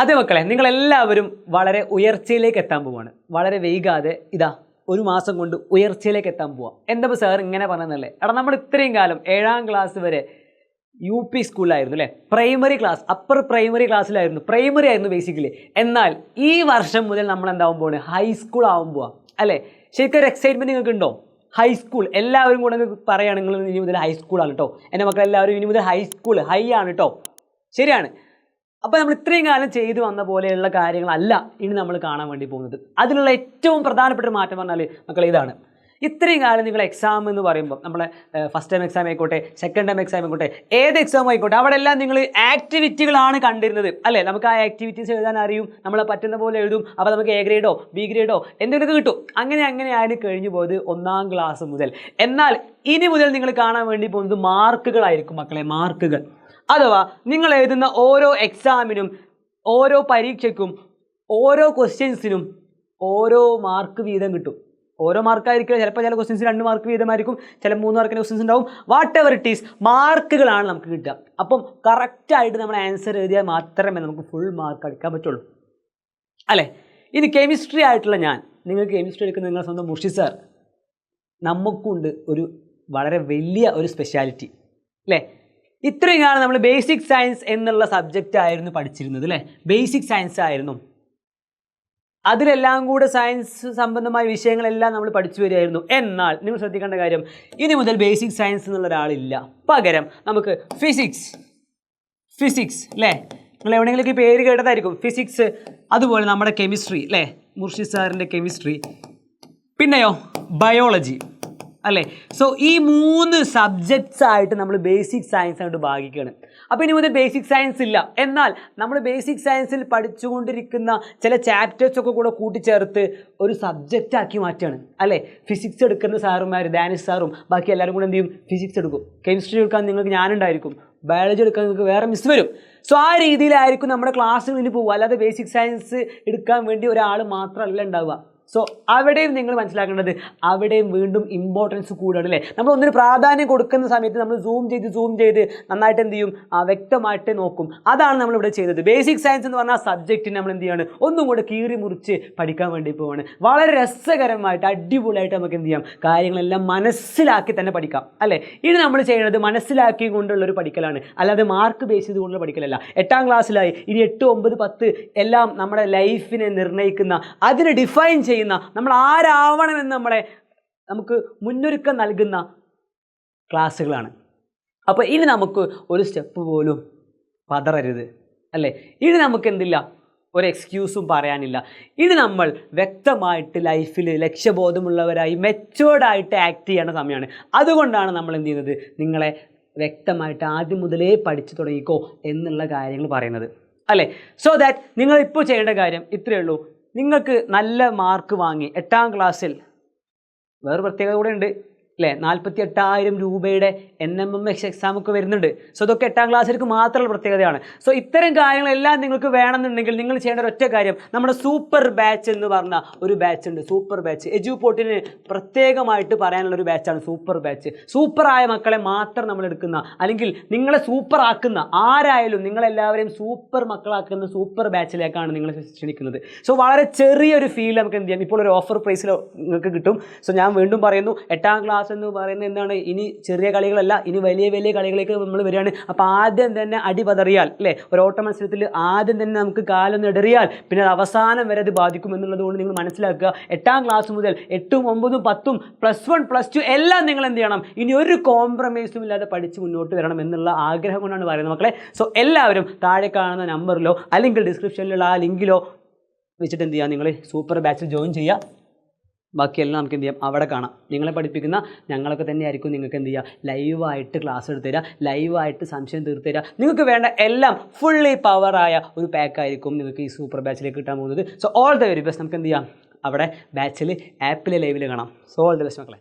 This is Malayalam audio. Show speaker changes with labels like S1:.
S1: അതെ മക്കളെ, നിങ്ങളെല്ലാവരും വളരെ ഉയർച്ചയിലേക്ക് എത്താൻ പോവാണ്. വളരെ വൈകാതെ ഇതാ ഒരു മാസം കൊണ്ട് ഉയർച്ചയിലേക്ക് എത്താൻ പോവാം. എന്താ സാർ ഇങ്ങനെ പറഞ്ഞതല്ലേ? എടാ, നമ്മൾ ഇത്രയും കാലം 7ാം ക്ലാസ് വരെ UP സ്കൂളിലായിരുന്നു അല്ലേ? പ്രൈമറി ക്ലാസ്, അപ്പർ പ്രൈമറി ക്ലാസ്സിലായിരുന്നു, പ്രൈമറി ആയിരുന്നു ബേസിക്കലി. എന്നാൽ ഈ വർഷം മുതൽ നമ്മൾ എന്താവാൻ പോവാണ്? ഹൈസ്കൂൾ ആവാൻ പോവാം അല്ലേ? ശരിക്കും ഒരു എക്സൈറ്റ്മെൻറ്റ് നിങ്ങൾക്ക് ഉണ്ടോ? ഹൈസ്കൂൾ എല്ലാവരും കൂടെ പറയുകയാണ് നിങ്ങൾ ഇനി മുതൽ ഹൈസ്കൂളാണ് കേട്ടോ. എൻ്റെ മക്കളെല്ലാവരും ഇനി മുതൽ ഹൈസ്കൂൾ ഹൈ ആണ് കേട്ടോ. ശരിയാണ്. അപ്പോൾ നമ്മൾ ഇത്രയും കാലം ചെയ്തു വന്ന പോലെയുള്ള കാര്യങ്ങളല്ല ഇനി നമ്മൾ കാണാൻ വേണ്ടി പോകുന്നത്. അതിലുള്ള ഏറ്റവും പ്രധാനപ്പെട്ട ഒരു മാറ്റം പറഞ്ഞാൽ മക്കളെ ഇതാണ്. ഇത്രയും കാലം നിങ്ങൾ എക്സാം എന്ന് പറയുമ്പോൾ നമ്മളെ ഫസ്റ്റ് ടൈം എക്സാം ആയിക്കോട്ടെ, സെക്കൻഡ് ടൈം എക്സാം ആയിക്കോട്ടെ, ഏത് എക്സാം ആയിക്കോട്ടെ, അവിടെ എല്ലാം നിങ്ങൾ ആക്ടിവിറ്റികളാണ് കണ്ടിരുന്നത് അല്ലേ? നമുക്ക് ആ ആക്ടിവിറ്റീസ് എഴുതാൻ അറിയും, നമ്മളെ പറ്റുന്ന പോലെ എഴുതും. അപ്പോൾ നമുക്ക് A ഗ്രേഡോ B ഗ്രേഡോ എന്തെങ്കിലുമൊക്കെ കിട്ടും. അങ്ങനെ ആയിട്ട് കഴിഞ്ഞു പോയത് 1ാം ക്ലാസ് മുതൽ. എന്നാൽ ഇനി മുതൽ നിങ്ങൾ കാണാൻ വേണ്ടി പോകുന്നത് മാർക്കുകളായിരിക്കും മക്കളെ, മാർക്കുകൾ. അഥവാ നിങ്ങൾ എഴുതുന്ന ഓരോ എക്സാമിനും, ഓരോ പരീക്ഷയ്ക്കും, ഓരോ ക്വസ്റ്റ്യൻസിനും ഓരോ മാർക്ക് വീതം കിട്ടും. ഓരോ മാർക്കായിരിക്കും. ചിലപ്പോൾ ചില ക്വസ്റ്റ്യൻസ് 2 മാർക്ക് വീതമായിരിക്കും, ചില 3 മാർക്കിൻ്റെ ക്വസ്റ്റ്യൻസ് ഉണ്ടാവും. വാട്ട് എവർ ഇറ്റ് ഈസ്, മാർക്കുകളാണ് നമുക്ക് കിട്ടുക. അപ്പം കറക്റ്റായിട്ട് നമ്മൾ ആൻസർ എഴുതിയാൽ മാത്രമേ നമുക്ക് ഫുൾ മാർക്ക് എടുക്കാൻ പറ്റുള്ളൂ അല്ലേ? ഇനി കെമിസ്ട്രി ആയിട്ടുള്ള നിങ്ങൾക്ക് കെമിസ്ട്രി എടുക്കുന്ന നിങ്ങളുടെ സ്വന്തം മുഷി സാർ, നമുക്കുണ്ട് ഒരു വളരെ വലിയ ഒരു സ്പെഷ്യാലിറ്റി അല്ലേ? ഇത്രയും കാലം നമ്മൾ ബേസിക് സയൻസ് എന്നുള്ള സബ്ജക്റ്റ് ആയിരുന്നു പഠിച്ചിരുന്നത് അല്ലേ? ബേസിക് സയൻസ് ആയിരുന്നു. അതിലെല്ലാം കൂടെ സയൻസ് സംബന്ധമായ വിഷയങ്ങളെല്ലാം നമ്മൾ പഠിച്ചു വരികയായിരുന്നു. എന്നാൽ നിങ്ങൾ ശ്രദ്ധിക്കേണ്ട കാര്യം, ഇനി മുതൽ ബേസിക് സയൻസ് എന്നുള്ള ഒരാളില്ല. പകരം നമുക്ക് ഫിസിക്സ് അല്ലേ? നിങ്ങൾ എവിടെയെങ്കിലും പേര് കേട്ടതായിരിക്കും ഫിസിക്സ്. അതുപോലെ നമ്മുടെ കെമിസ്ട്രി അല്ലേ? മുർഷിദ് സാറിൻ്റെ കെമിസ്ട്രി. പിന്നെയോ ബയോളജി അല്ലേ? സോ ഈ 3 സബ്ജക്ട്സ് ആയിട്ട് നമ്മൾ ബേസിക് സയൻസ് ആയിട്ട് ഭാഗിക്കുകയാണ്. അപ്പോൾ ഇനി മുതൽ ബേസിക് സയൻസ് ഇല്ല. എന്നാൽ നമ്മൾ ബേസിക് സയൻസിൽ പഠിച്ചുകൊണ്ടിരിക്കുന്ന ചില ചാപ്റ്റേഴ്സൊക്കെ കൂടെ കൂട്ടിച്ചേർത്ത് ഒരു സബ്ജക്റ്റ് ആക്കി മാറ്റുകയാണ് അല്ലേ? ഫിസിക്സ് എടുക്കുന്ന സാറുമാർ, ഡാനിഷ് സാറും ബാക്കി എല്ലാവരും കൂടെ എന്ത് ചെയ്യും? ഫിസിക്സ് എടുക്കും. കെമിസ്ട്രി എടുക്കാൻ നിങ്ങൾക്ക് ഞാനുണ്ടായിരിക്കും, ബയോളജി എടുക്കാൻ നിങ്ങൾക്ക് വേറെ മിസ് വരും. സോ ആ രീതിയിലായിരിക്കും നമ്മുടെ ക്ലാസ്സുകൾ ഇനി പോകുക. അല്ലാതെ ബേസിക് സയൻസ് എടുക്കാൻ വേണ്ടി ഒരാൾ മാത്രമല്ല ഉണ്ടാവുക. സോ അവിടെയും നിങ്ങൾ മനസ്സിലാക്കേണ്ടത്, അവിടെയും വീണ്ടും ഇമ്പോർട്ടൻസ് കൂടുകയാണ് അല്ലേ? നമ്മൾ ഒന്നിന് പ്രാധാന്യം കൊടുക്കുന്ന സമയത്ത് നമ്മൾ സൂം ചെയ്ത് നന്നായിട്ട് എന്ത് ചെയ്യും? വ്യക്തമായിട്ട് നോക്കും. അതാണ് നമ്മളിവിടെ ചെയ്തത്. ബേസിക് സയൻസ് എന്ന് പറഞ്ഞാൽ സബ്ജക്റ്റിന് നമ്മൾ എന്ത് ചെയ്യാണ്? ഒന്നും കൂടെ കീറി മുറിച്ച് പഠിക്കാൻ വേണ്ടി പോവാണ്. വളരെ രസകരമായിട്ട് അടിപൊളിയായിട്ട് നമുക്ക് എന്ത് ചെയ്യാം? കാര്യങ്ങളെല്ലാം മനസ്സിലാക്കി തന്നെ പഠിക്കാം അല്ലേ? ഇത് നമ്മൾ ചെയ്യുന്നത് മനസ്സിലാക്കി കൊണ്ടുള്ളൊരു പഠിക്കലാണ്, അല്ലാതെ മാർക്ക് ബേസ് ചെയ്തുകൊണ്ടുള്ള പഠിക്കലല്ല. 8ാം ക്ലാസ്സിലായി, ഇനി 8, 9, 10 എല്ലാം നമ്മുടെ ലൈഫിനെ നിർണ്ണയിക്കുന്ന, അതിനെ ഡിഫൈൻ ചെയ്യുന്ന, നമ്മൾ ആരാവണമെന്ന് നമുക്ക് മുന്നൊരുക്കം നൽകുന്ന ക്ലാസ്സുകളാണ്. അപ്പോൾ ഇനി നമുക്ക് ഒരു സ്റ്റെപ്പ് പോലും പതറരുത് അല്ലേ? ഇനി നമുക്ക് എന്തില്ല? ഒരു എക്സ്ക്യൂസും പറയാനില്ല. ഇനി നമ്മൾ വ്യക്തമായിട്ട് ലൈഫിൽ ലക്ഷ്യബോധമുള്ളവരായി മെച്ചുവേർഡായിട്ട് ആക്ട് ചെയ്യേണ്ട സമയമാണ്. അതുകൊണ്ടാണ് നമ്മൾ എന്ത് ചെയ്യുന്നത്? നിങ്ങളെ വ്യക്തമായിട്ട് ആദ്യം മുതലേ പഠിച്ചു തുടങ്ങിക്കോ എന്നുള്ള കാര്യങ്ങൾ പറയുന്നത് അല്ലേ? സോ ദാറ്റ് നിങ്ങൾ ഇപ്പോൾ ചെയ്യേണ്ട കാര്യം ഇത്രയേ ഉള്ളൂ. നിങ്ങൾക്ക് നല്ല മാർക്ക് വാങ്ങി 8ാം ക്ലാസ്സിൽ വേറെ പ്രത്യേകത കൂടെ ഉണ്ട് അല്ലേ? 48,000 രൂപയുടെ NMMS എക്സാമൊക്കെ വരുന്നുണ്ട്. സോ ഇതൊക്കെ 8ാം ക്ലാസ്സിലേക്ക് മാത്രമുള്ള പ്രത്യേകതയാണ്. സോ ഇത്തരം കാര്യങ്ങളെല്ലാം നിങ്ങൾക്ക് വേണമെന്നുണ്ടെങ്കിൽ നിങ്ങൾ ചെയ്യേണ്ട ഒരൊറ്റ കാര്യം, നമ്മുടെ സൂപ്പർ ബാച്ച് എന്ന് പറഞ്ഞ ഒരു ബാച്ച് ഉണ്ട്. സൂപ്പർ ബാച്ച് എജുപോർട്ടിന് പ്രത്യേകമായിട്ട് പറയാനുള്ളൊരു ബാച്ചാണ് സൂപ്പർ ബാച്ച്. സൂപ്പറായ മക്കളെ മാത്രം നമ്മൾ എടുക്കുന്ന, അല്ലെങ്കിൽ നിങ്ങളെ സൂപ്പർ ആക്കുന്ന, ആരായാലും നിങ്ങളെല്ലാവരെയും സൂപ്പർ മക്കളാക്കുന്ന സൂപ്പർ ബാച്ചിലേക്കാണ് നിങ്ങളെ ക്ഷണിക്കുന്നത്. സോ വളരെ ചെറിയൊരു ഫീൽ നമുക്ക് എന്ത് ചെയ്യാം? ഇപ്പോൾ ഒരു ഓഫർ പ്രൈസിൽ നിങ്ങൾക്ക് കിട്ടും. സോ ഞാൻ വീണ്ടും പറയുന്നു, 8ാം ക്ലാസ് എന്ന് പറയുന്നത് എന്താണ്? ഇനി ചെറിയ കളികളല്ല, ഇനി വലിയ കളികളിലേക്ക് നമ്മൾ വരികയാണ്. അപ്പോൾ ആദ്യം തന്നെ അടിപതറിയാൽ അല്ലേ? ഒരു ഓട്ട മത്സരത്തിൽ ആദ്യം തന്നെ നമുക്ക് കാലൊന്ന് ഇടറിയാൽ പിന്നെ അത് അവസാനം വരെ അത് ബാധിക്കും എന്നുള്ളത് കൊണ്ട് നിങ്ങൾ മനസ്സിലാക്കുക. 8ാം ക്ലാസ് മുതൽ 8ഉം 9ഉം 10ഉം +1 +2 എല്ലാം നിങ്ങൾ എന്ത് ചെയ്യണം? ഇനി ഒരു കോംപ്രമൈസും ഇല്ലാതെ പഠിച്ച് മുന്നോട്ട് വരണം എന്നുള്ള ആഗ്രഹം കൊണ്ടാണ് പറയുന്നത് മക്കളെ. സോ എല്ലാവരും താഴെ കാണുന്ന നമ്പറിലോ അല്ലെങ്കിൽ ഡിസ്ക്രിപ്ഷനിലുള്ള ആ ലിങ്കിലോ വെച്ചിട്ട് എന്ത് ചെയ്യുക? നിങ്ങൾ സൂപ്പർ ബാച്ചിൽ ജോയിൻ ചെയ്യുക. ബാക്കിയെല്ലാം നമുക്ക് എന്ത് ചെയ്യാം? അവിടെ കാണാം. നിങ്ങളെ പഠിപ്പിക്കുന്ന ഞങ്ങളൊക്കെ തന്നെയായിരിക്കും നിങ്ങൾക്ക് എന്ത് ചെയ്യുക? ലൈവായിട്ട് ക്ലാസ് എടുത്ത് തരിക, ലൈവായിട്ട് സംശയം തീർത്ത് തരിക. നിങ്ങൾക്ക് വേണ്ട എല്ലാം ഫുള്ളി പവറായ ഒരു പാക്കായിരിക്കും നിങ്ങൾക്ക് ഈ സൂപ്പർ ബാച്ചിലേക്ക് കിട്ടാൻ പോകുന്നത്. So all the very best. നമുക്ക് എന്ത് ചെയ്യാം? അവിടെ ബാച്ചിൽ ആപ്പിലെ ലൈവിൽ കാണാം. സോ ഓൾ ദ ബെസ്റ്റ് മക്കളെ.